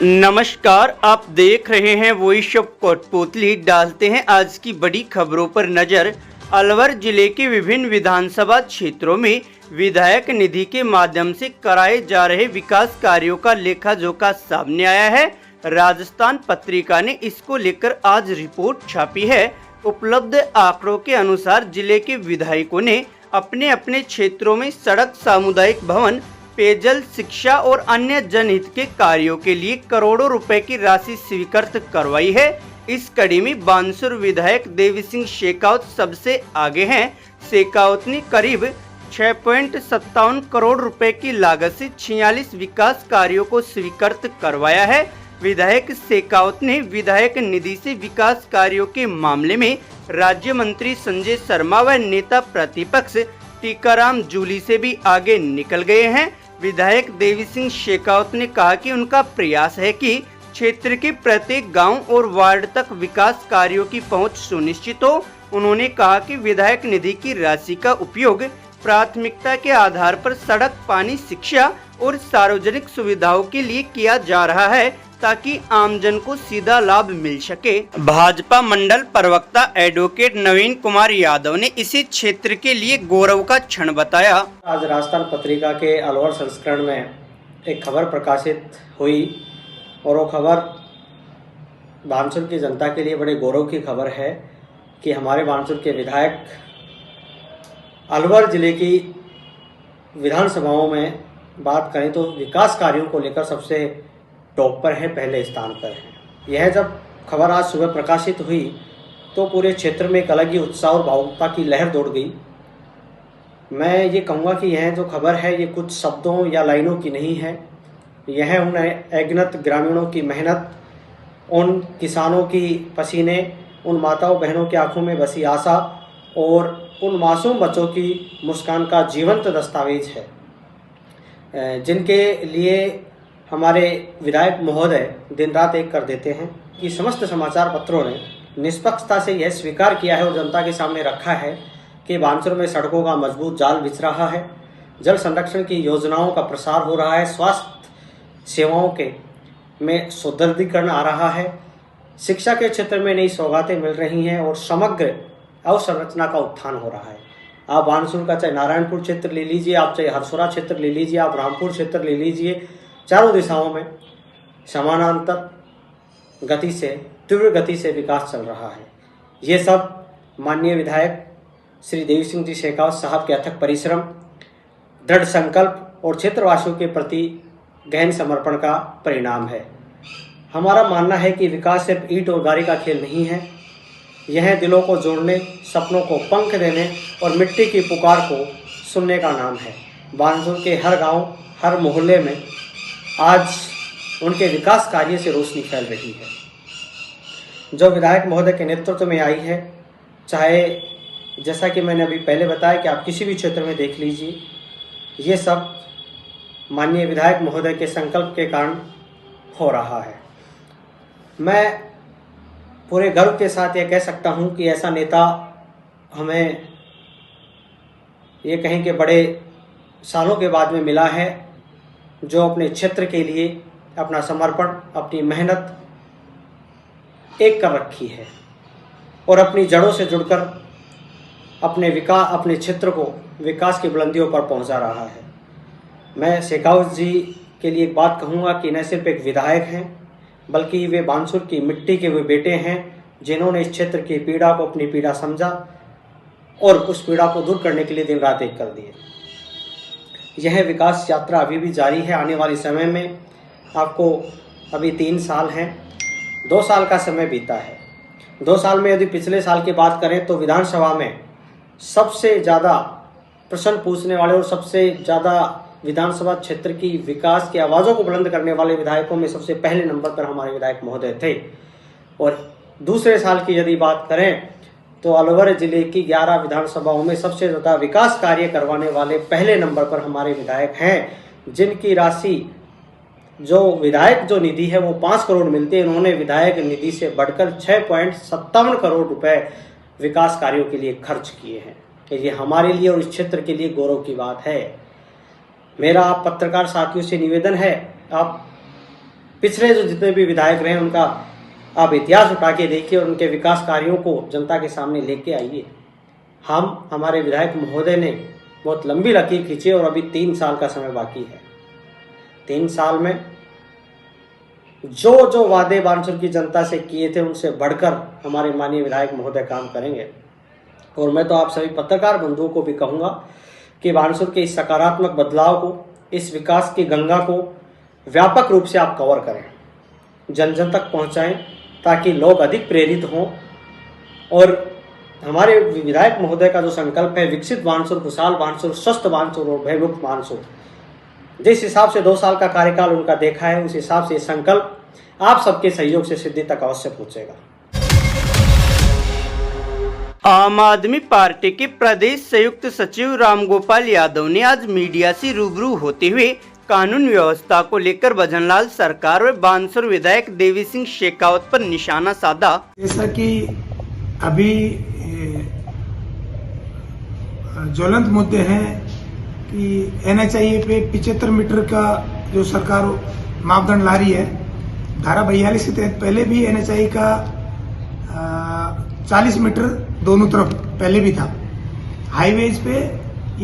नमस्कार, आप देख रहे हैं वॉइस ऑफ कोटपुतली। डालते हैं आज की बड़ी खबरों पर नजर। अलवर जिले के विभिन्न विधानसभा क्षेत्रों में विधायक निधि के माध्यम से कराए जा रहे विकास कार्यों का लेखा जोखा सामने आया है। राजस्थान पत्रिका ने इसको लेकर आज रिपोर्ट छापी है। उपलब्ध आंकड़ों के अनुसार जिले के विधायकों ने अपने अपने क्षेत्रों में सड़क, सामुदायिक भवन, पेयजल, शिक्षा और अन्य जनहित के कार्यों के लिए करोड़ों रुपए की राशि स्वीकृत करवाई है। इस कड़ी में बानसूर विधायक देवी सिंह शेखावत सबसे आगे हैं। शेखावत ने करीब 6.57 करोड़ रुपए की लागत से 46 विकास कार्यों को स्वीकृत करवाया है। विधायक शेखावत ने विधायक निधि से विकास कार्यों के मामले में राज्य मंत्री संजय शर्मा व नेता प्रतिपक्ष टीकाराम जूली से भी आगे निकल गए हैं। विधायक देवी सिंह शेखावत ने कहा कि उनका प्रयास है कि क्षेत्र के प्रत्येक गांव और वार्ड तक विकास कार्यों की पहुंच सुनिश्चित हो। उन्होंने कहा कि विधायक निधि की राशि का उपयोग प्राथमिकता के आधार पर सड़क, पानी, शिक्षा और सार्वजनिक सुविधाओं के लिए किया जा रहा है ताकि आमजन को सीधा लाभ मिल सके। भाजपा मंडल प्रवक्ता एडवोकेट नवीन कुमार यादव ने इसे क्षेत्र के लिए गौरव का क्षण बताया। आज राजस्थान पत्रिका के अलवर संस्करण में एक खबर प्रकाशित हुई और वो खबर बानसूर की जनता के लिए बड़े गौरव की खबर है कि हमारे बानसूर के विधायक अलवर जिले की विधानसभाओं में बात करें तो विकास कार्यों को लेकर सबसे टॉप पर है, पहले स्थान पर है। यह जब खबर आज सुबह प्रकाशित हुई तो पूरे क्षेत्र में एक अलग ही उत्साह और भावुकता की लहर दौड़ गई। मैं ये कहूँगा कि यह जो खबर है ये कुछ शब्दों या लाइनों की नहीं है। यह उन अगिनत ग्रामीणों की मेहनत, उन किसानों की पसीने, उन माताओं बहनों की आंखों में बसी आशा और उन मासूम बच्चों की मुस्कान का जीवंत दस्तावेज है, जिनके लिए हमारे विधायक महोदय दिन रात एक कर देते हैं। कि समस्त समाचार पत्रों ने निष्पक्षता से यह स्वीकार किया है और जनता के सामने रखा है कि बानसूर में सड़कों का मजबूत जाल बिछ रहा है, जल संरक्षण की योजनाओं का प्रसार हो रहा है, स्वास्थ्य सेवाओं के में सुदृढ़ीकरण आ रहा है, शिक्षा के क्षेत्र में नई सौगातें मिल रही हैं और समग्र अवसंरचना का उत्थान हो रहा है। आप बानसूर का चाहे नारायणपुर क्षेत्र ले लीजिए, आप चाहे हरसोरा क्षेत्र ले लीजिए, आप रामपुर क्षेत्र ले लीजिए, चारों दिशाओं में समानांतर गति से, तीव्र गति से विकास चल रहा है। ये सब माननीय विधायक श्री देवी सिंह जी शेखावत साहब के अथक परिश्रम, दृढ़ संकल्प और क्षेत्रवासियों के प्रति गहन समर्पण का परिणाम है। हमारा मानना है कि विकास सिर्फ ईंट और गाड़ी का खेल नहीं है। यह दिलों को जोड़ने, सपनों को पंख देने और मिट्टी की पुकार को सुनने का नाम है। बानसूर के हर गांव, हर मोहल्ले में आज उनके विकास कार्य से रोशनी फैल रही है जो विधायक महोदय के नेतृत्व में आई है। चाहे जैसा कि मैंने अभी पहले बताया कि आप किसी भी क्षेत्र में देख लीजिए, ये सब माननीय विधायक महोदय के संकल्प के कारण हो रहा है। मैं पूरे गर्व के साथ ये कह सकता हूँ कि ऐसा नेता हमें ये कहें कि बड़े सालों के बाद में मिला है जो अपने क्षेत्र के लिए अपना समर्पण, अपनी मेहनत एक कर रखी है और अपनी जड़ों से जुड़कर अपने क्षेत्र को विकास की बुलंदियों पर पहुंचा रहा है। मैं शेखावत जी के लिए एक बात कहूँगा कि न सिर्फ एक विधायक हैं बल्कि वे बानसूर की मिट्टी के वे बेटे हैं जिन्होंने इस क्षेत्र की पीड़ा को अपनी पीड़ा समझा और उस पीड़ा को दूर करने के लिए दिन रात एक कर दिए। यह विकास यात्रा अभी भी जारी है। आने वाले समय में आपको अभी 3 साल हैं, 2 साल का समय बीता है। 2 साल में यदि पिछले साल की बात करें तो विधानसभा में सबसे ज़्यादा प्रश्न पूछने वाले और सबसे ज़्यादा विधानसभा क्षेत्र की विकास की आवाज़ों को बुलंद करने वाले विधायकों में सबसे पहले नंबर पर हमारे विधायक महोदय थे। और दूसरे साल की यदि बात करें तो अलवर जिले की 11 विधानसभाओं में सबसे ज़्यादा विकास कार्य करवाने वाले पहले नंबर पर हमारे विधायक हैं, जिनकी राशि जो निधि है वो 5 करोड़ मिलती है। उन्होंने विधायक निधि से बढ़कर 6.57 करोड़ रुपए विकास कार्यों के लिए खर्च किए हैं। ये हमारे लिए और इस क्षेत्र के लिए गौरव की बात है। मेरा आप पत्रकार साथियों से निवेदन है, आप पिछले जो जितने भी विधायक रहे उनका आप इतिहास उठा के देखिए और उनके विकास कार्यों को जनता के सामने लेके आइए। हमारे विधायक महोदय ने बहुत लंबी लकीर खींची और अभी 3 साल का समय बाकी है। 3 साल में जो जो वादे बानसूर की जनता से किए थे उनसे बढ़कर हमारे माननीय विधायक महोदय काम करेंगे। और मैं तो आप सभी पत्रकार बंधुओं को भी कहूँगा कि बानसूर के इस सकारात्मक बदलाव को, इस विकास की गंगा को व्यापक रूप से आप कवर करें, जन जन तक पहुँचाएँ ताकि लोग अधिक प्रेरित हों। और हमारे विधायक महोदय का जो संकल्प है विकसित बानसूर, खुशहाल बानसूर, स्वस्थ बानसूर और भयमुक्त बानसूर, जिस हिसाब से 2 साल का कार्यकाल उनका देखा है उस हिसाब से संकल्प आप सबके सहयोग से सिद्धि तक अवश्य पहुंचेगा। आम आदमी पार्टी के प्रदेश संयुक्त सचिव रामगोपाल यादव ने आज मीडिया से रूबरू होते हुए कानून व्यवस्था को लेकर भजनलाल सरकार व बानसूर विधायक देवी सिंह शेखावत पर निशाना साधा। जैसा कि अभी ज्वलंत मुद्दे हैं कि NHIA पे 75 मीटर का जो सरकार मापदंड ला रही है, धारा 42 के तहत पहले भी NHI का 40 मीटर दोनों तरफ पहले भी था। हाईवेज पे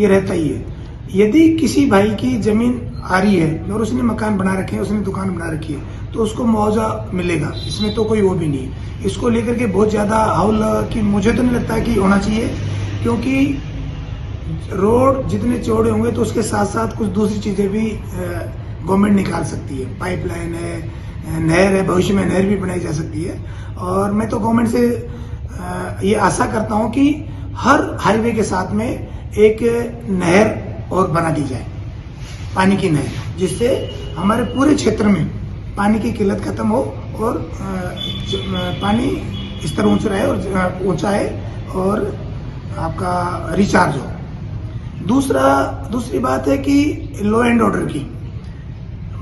ये रहता ही है। यदि किसी भाई की जमीन आ रही है और उसने मकान बना रखे हैं, उसने दुकान बना रखी है, तो उसको मुआवजा मिलेगा, इसमें तो कोई वो भी नहीं है। इसको लेकर के बहुत ज्यादा हाउल कि मुझे तो नहीं लगता कि होना चाहिए, क्योंकि रोड जितने चौड़े होंगे तो उसके साथ साथ कुछ दूसरी चीजें भी गवर्नमेंट निकाल सकती है। पाइपलाइन है, नहर है, भविष्य में नहर भी बनाई जा सकती है। और मैं तो गवर्नमेंट से ये आशा करता हूं कि हर हाईवे के साथ में एक नहर और बना दी जाए, पानी की नहर, जिससे हमारे पूरे क्षेत्र में पानी की किल्लत खत्म हो और पानी स्तर ऊंचा है और आपका रिचार्ज हो। दूसरी बात है कि लॉ एंड ऑर्डर की,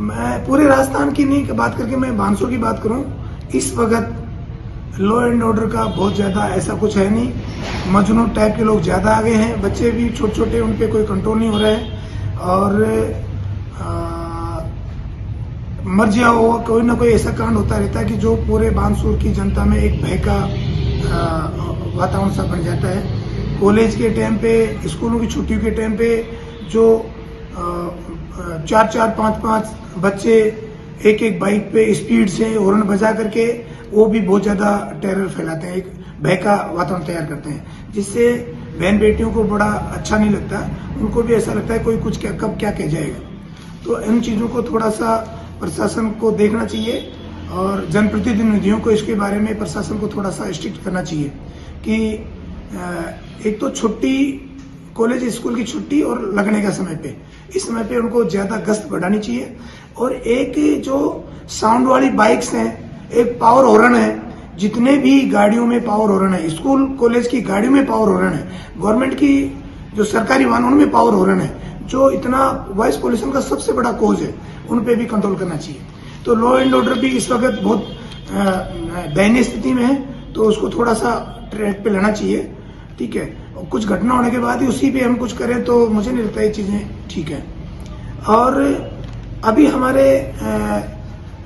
मैं पूरे राजस्थान की नहीं बात करके मैं बानसूर की बात करूं, इस वक्त लॉ एंड ऑर्डर का बहुत ज्यादा ऐसा कुछ है नहीं। मजनू टाइप के लोग ज्यादा आ गए हैं, बच्चे भी छोटे छोटे, उन पे कोई कंट्रोल नहीं हो रहा है। और मर्जिया हो, कोई ना कोई ऐसा कांड होता रहता है कि जो पूरे बानसूर की जनता में एक भय का वातावरण सा बन जाता है। कॉलेज के टाइम पे, स्कूलों की छुट्टियों के टाइम पे जो 4-4, 5-5 बच्चे एक बाइक पे स्पीड से हॉर्न बजा करके वो भी बहुत ज्यादा टेरर फैलाते हैं, एक भय का वातावरण तैयार करते हैं, जिससे बहन बेटियों को बड़ा अच्छा नहीं लगता। उनको भी ऐसा लगता है कोई कुछ कब क्या कह जाएगा। तो इन चीजों को थोड़ा सा प्रशासन को देखना चाहिए और जनप्रतिनिधियों को इसके बारे में प्रशासन को थोड़ा सा स्ट्रिक्ट करना चाहिए कि एक तो छुट्टी, कॉलेज स्कूल की छुट्टी और लगने का समय पे, इस समय पे उनको ज्यादा गश्त बढ़ानी चाहिए। और एक जो साउंड वाली बाइक्स हैं, एक पावर हॉर्न है, जितने भी गाड़ियों में पावर हॉर्न है, स्कूल कॉलेज की गाड़ियों में पावर हॉर्न है, गवर्नमेंट की जो सरकारी वाहनों में पावर हॉर्न है, जो इतना वॉइस पोल्यूशन का सबसे बड़ा कोज है, उन पे भी कंट्रोल करना चाहिए। तो लॉ एंड ऑर्डर भी इस वक्त बहुत दयनीय स्थिति में है, तो उसको थोड़ा सा ट्रैक पे लाना चाहिए, ठीक है। और कुछ घटना होने के बाद ही उसी पे हम कुछ करें तो मुझे नहीं लगता ये चीजें ठीक है। और अभी हमारे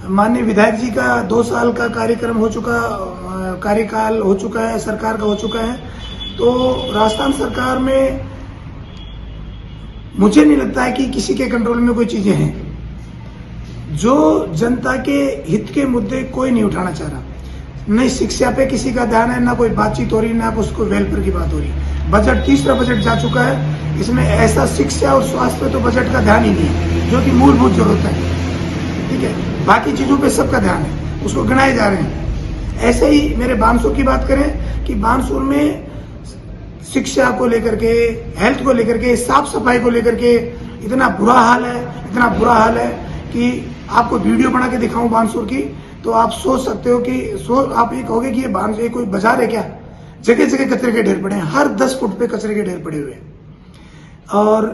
माननीय विधायक जी का 2 साल का कार्यक्रम हो चुका, कार्यकाल हो चुका है, सरकार का हो चुका है। तो राजस्थान सरकार में मुझे नहीं लगता है कि किसी के कंट्रोल में कोई चीजें हैं। जो जनता के हित के मुद्दे कोई नहीं उठाना चाह रहा। नहीं शिक्षा पे किसी का ध्यान है, ना कोई बातचीत हो रही, ना उसको वेलफेयर की बात हो रही। बजट, तीसरा बजट जा चुका है, इसमें ऐसा शिक्षा और स्वास्थ्य पे तो बजट का ध्यान ही नहीं है, जो कि मूलभूत जरूरत है, ठीक है। बाकी चीजों पे सबका ध्यान है, उसको गिनाए जा रहे हैं। ऐसे ही मेरे बानसूर की बात करें कि बानसूर में शिक्षा को लेकर के, हेल्थ को लेकर के, साफ सफाई को लेकर के इतना बुरा हाल है कि आपको वीडियो बना के दिखाऊं बानसूर की तो आप सोच सकते हो कि आप ये कहोगे कि ये कोई बाजार है क्या। जगह जगह कचरे के ढेर पड़े हैं, हर 10 फुट पे कचरे के ढेर पड़े हुए हैं। और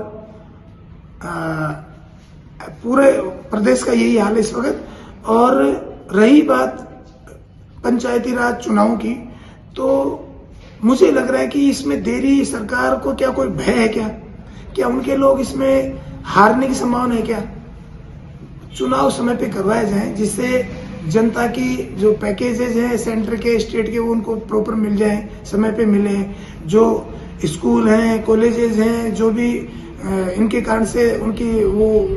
पूरे प्रदेश का यही हाल है इस वक्त। और रही बात पंचायती राज चुनाव की, तो मुझे लग रहा है कि इसमें देरी, सरकार को क्या कोई भय है क्या उनके लोग इसमें हारने की संभावना है क्या। चुनाव समय पे करवाए जाएं, जिससे जनता की जो पैकेजेज हैं सेंटर के स्टेट के वो उनको प्रॉपर मिल जाए, समय पे मिले। जो स्कूल हैं, कॉलेजेस हैं, जो भी इनके कारण से उनकी वो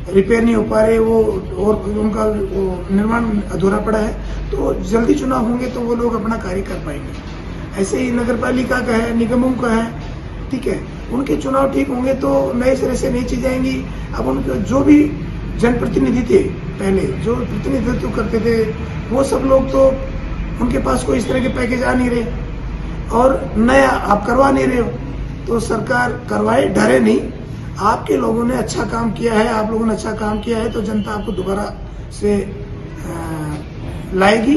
रिपेयर नहीं हो पा रहे, वो और उनका वो निर्माण अधूरा पड़ा है, तो जल्दी चुनाव होंगे तो वो लोग अपना कार्य कर पाएंगे। ऐसे ही नगर पालिका का है, निगमों का है, ठीक है, उनके चुनाव ठीक होंगे तो नए सिरे से नई चीजें आएंगी। अब उनके जो भी जनप्रतिनिधि थे, पहले जो प्रतिनिधित्व करते थे, वो सब लोग तो उनके पास कोई इस तरह के पैकेज आ नहीं रहे और नया आप करवा नहीं रहे हो, तो सरकार करवाए, डरे नहीं। आपके लोगों ने अच्छा काम किया है, आप लोगों ने अच्छा काम किया है तो जनता आपको दोबारा से लाएगी,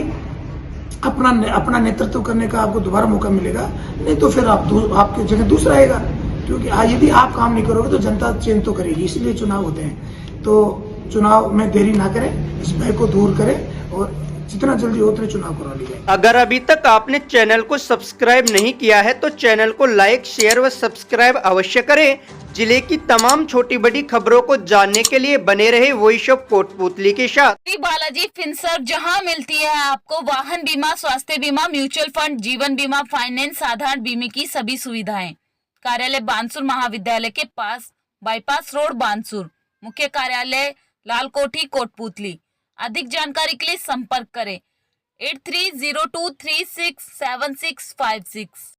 अपना नेतृत्व करने का आपको दोबारा मौका मिलेगा। नहीं तो फिर आपकी जगह दूसरा आएगा, क्योंकि यदि आप काम नहीं करोगे तो जनता चेंज तो करेगी, इसलिए चुनाव होते हैं। तो चुनाव में देरी ना करें, इस भय को दूर करें और जितना जल्दी हो उतने चुनाव करवा लिए जाए। अगर अभी तक आपने चैनल को सब्सक्राइब नहीं किया है तो चैनल को लाइक, शेयर व सब्सक्राइब अवश्य करें। जिले की तमाम छोटी बड़ी खबरों को जानने के लिए बने रहे वॉइस ऑफ कोटपुतली के साथ। श्री बालाजी फिनसर्व, जहां मिलती है आपको वाहन बीमा, स्वास्थ्य बीमा, म्यूचुअल फंड, जीवन बीमा, फाइनेंस, साधारण बीमे की सभी सुविधाएं। कार्यालय बानसूर महाविद्यालय के पास, बाईपास रोड बानसूर। मुख्य कार्यालय लालकोठी कोटपुतली। अधिक जानकारी के लिए संपर्क करें 8302367656।